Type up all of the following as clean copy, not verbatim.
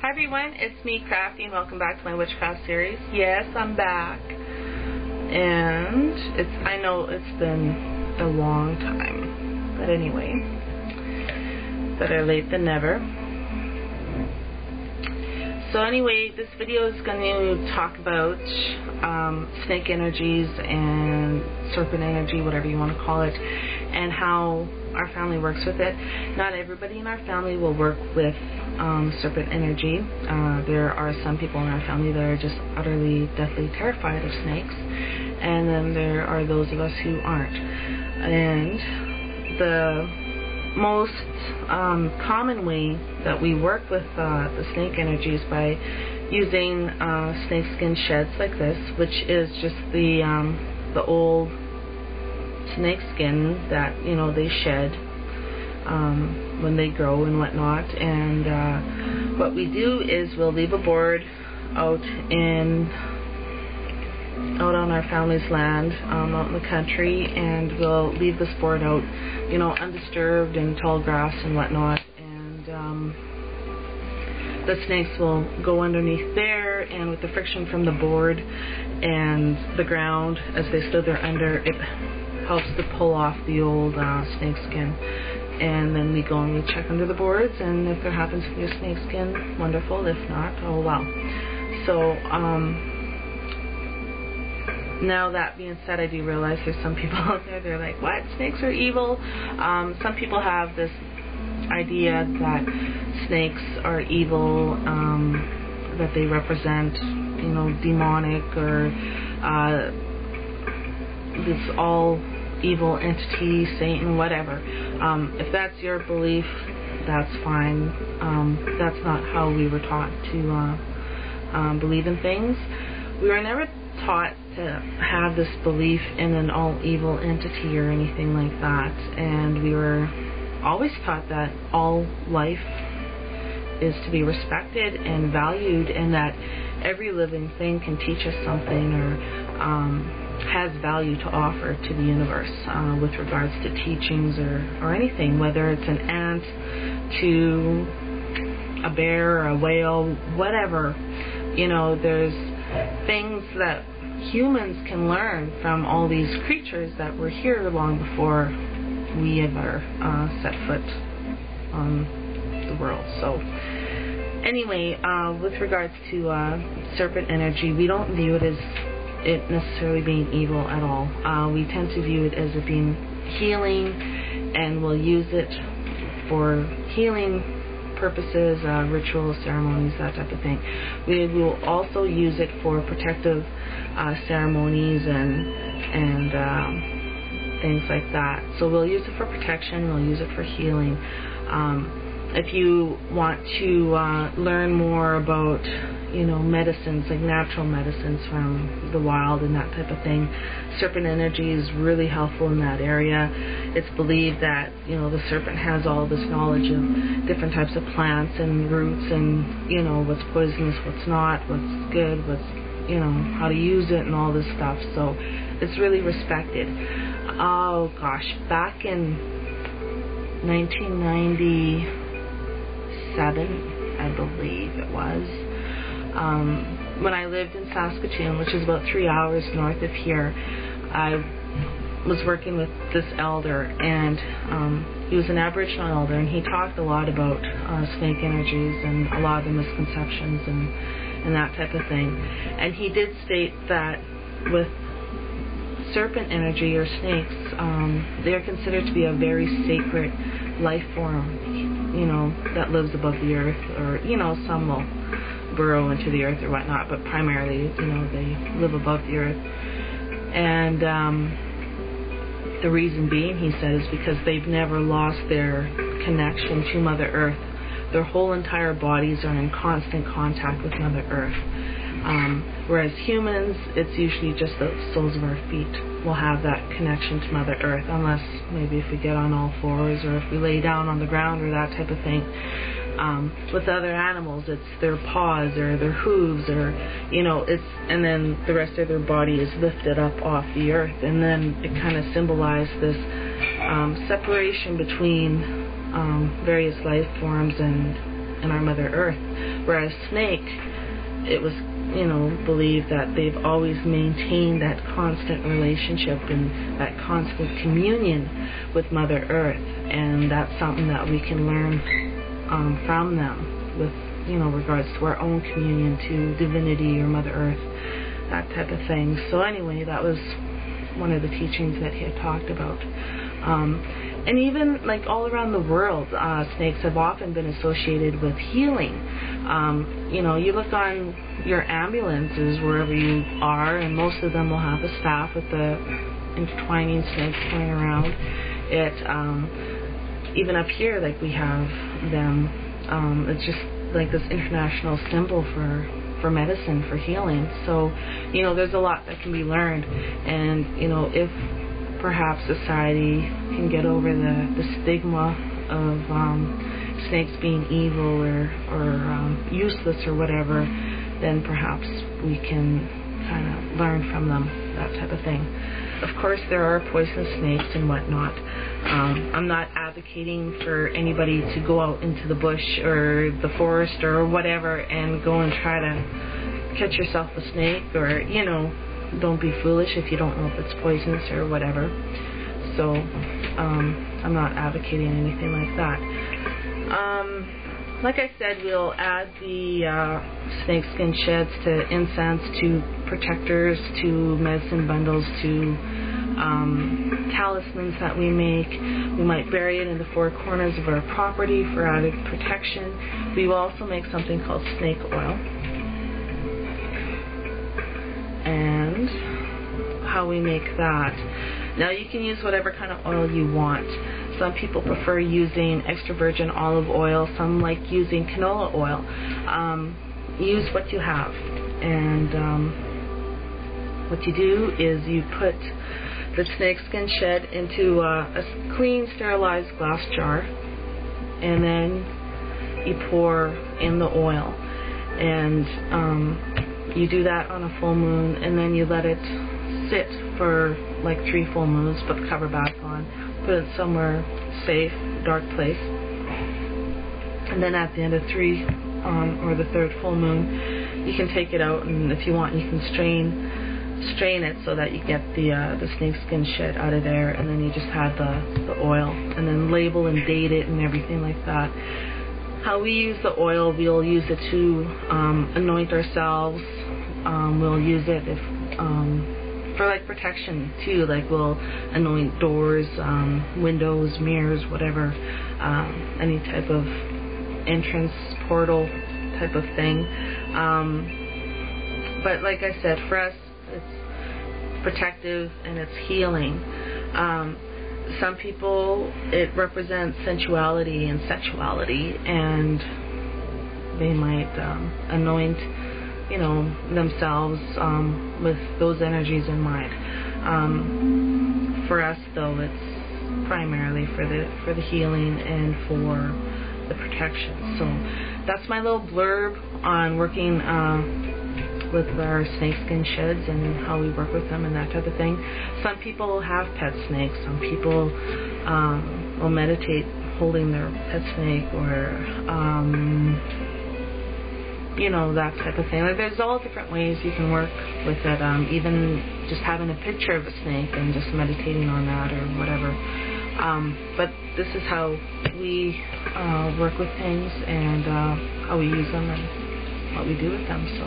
Hi everyone, it's me, Crafty, and welcome back to my witchcraft series. Yes, I'm back. And I know it's been a long time. But anyway, better late than never. So anyway, this video is going to talk about snake energies and serpent energy, whatever you want to call it, and how our family works with it. Not everybody in our family will work with serpent energy. There are some people in our family that are just utterly, deathly terrified of snakes, and then there are those of us who aren't. And the most common way that we work with the snake energy is by using snake skin sheds like this, which is just the old snake skin that they shed when they grow and whatnot. And what we do is we'll leave a board out on our family's land, out in the country, and we'll leave this board out, undisturbed in tall grass and whatnot, and the snakes will go underneath there, and with the friction from the board and the ground as they slither under, it helps to pull off the old snake skin. And then we go and we check under the boards, and if there happens to be a snake skin, wonderful. If not, oh well. So now that being said, I do realize there's some people out there, they're like, what? Snakes are evil? Some people have this idea that snakes are evil, that they represent, demonic, or this all evil entity, Satan, whatever. If that's your belief, that's fine. That's not how we were taught to believe in things. We were never taught to have this belief in an all evil entity or anything like that, and we were always taught that all life is to be respected and valued, and that every living thing can teach us something or has value to offer to the universe with regards to teachings or anything, whether it's an ant to a bear or a whale, whatever. There's things that humans can learn from all these creatures that were here long before we ever set foot on the world. So anyway, with regards to serpent energy, we don't view it as it necessarily being evil at all. We tend to view it as it being healing, and we'll use it for healing purposes, rituals, ceremonies, that type of thing. We will also use it for protective ceremonies and things like that. So we'll use it for protection, we'll use it for healing. If you want to learn more about medicines, like natural medicines from the wild and that type of thing, serpent energy is really helpful in that area. It's believed that the serpent has all this knowledge of different types of plants and roots, and what's poisonous, what's not, what's good, what's how to use it, and all this stuff. So it's really respected. Oh gosh, back in 1997, I believe it was, when I lived in Saskatoon, which is about 3 hours north of here, I was working with this elder, and he was an Aboriginal elder, and he talked a lot about snake energies and a lot of the misconceptions and that type of thing. And he did state that with serpent energy or snakes, they are considered to be a very sacred life form, that lives above the earth, or some will burrow into the earth or whatnot, but primarily, they live above the earth. And the reason being, he said, is because they've never lost their connection to Mother Earth. Their whole entire bodies are in constant contact with Mother Earth. Whereas humans, it's usually just the soles of our feet will have that connection to Mother Earth, unless maybe if we get on all fours or if we lay down on the ground or that type of thing. With other animals, it's their paws or their hooves, or and then the rest of their body is lifted up off the earth, and then it kind of symbolized this separation between various life forms and in our Mother Earth. Whereas snake, it was, you know, believed that they've always maintained that constant relationship and that constant communion with Mother Earth, and that's something that we can learn from them with, you know, regards to our own communion to divinity or Mother Earth, that type of thing. So anyway, that was one of the teachings that he had talked about. And even like all around the world, snakes have often been associated with healing. You know, you look on your ambulances wherever you are, and most of them will have a staff with the intertwining snakes going around. Even up here, like we have them. It's just like this international symbol for medicine, for healing. So, you know, there's a lot that can be learned, and you know, if perhaps society can get over the stigma of snakes being evil or useless or whatever, then perhaps we can kind of learn from them, that type of thing. Of course, there are poisonous snakes and whatnot. I'm not advocating for anybody to go out into the bush or the forest or whatever and go and try to catch yourself a snake, or, you know, don't be foolish if you don't know if it's poisonous or whatever. So I'm not advocating anything like that. Like I said, we'll add the snakeskin sheds to incense, to protectors, to medicine bundles, to talismans that we make. We might bury it in the four corners of our property for added protection. We will also make something called snake oil. And how we make that. Now, you can use whatever kind of oil you want. Some people prefer using extra virgin olive oil. Some like using canola oil. Use what you have. And what you do is you put the snakeskin shed into a clean, sterilized glass jar, and then you pour in the oil. And you do that on a full moon, and then you let it sit for like 3 full moons, put the cover back on, put it somewhere safe, dark place, and then at the end of 3 or the 3rd full moon, you can take it out, and if you want, you can strain it so that you get the snakeskin shed out of there, and then you just have the oil, and then label and date it and everything like that. How we use the oil, we'll use it to anoint ourselves. We'll use it for like protection too, like we'll anoint doors, windows, mirrors, whatever, any type of entrance, portal type of thing. But like I said, for us, it's protective and it's healing. Some people, it represents sensuality and sexuality, and they might anoint, you know, themselves with those energies in mind. For us, though, it's primarily for the healing and for the protection. So that's my little blurb on working with our snakeskin sheds and how we work with them and that type of thing. Some people have pet snakes. Some people will meditate holding their pet snake, or you know, that type of thing. Like, there's all different ways you can work with it. Even just having a picture of a snake and just meditating on that or whatever. But this is how we work with things, and how we use them and what we do with them. So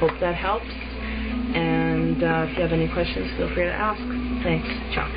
hope that helps, and if you have any questions, feel free to ask. Thanks. Ciao.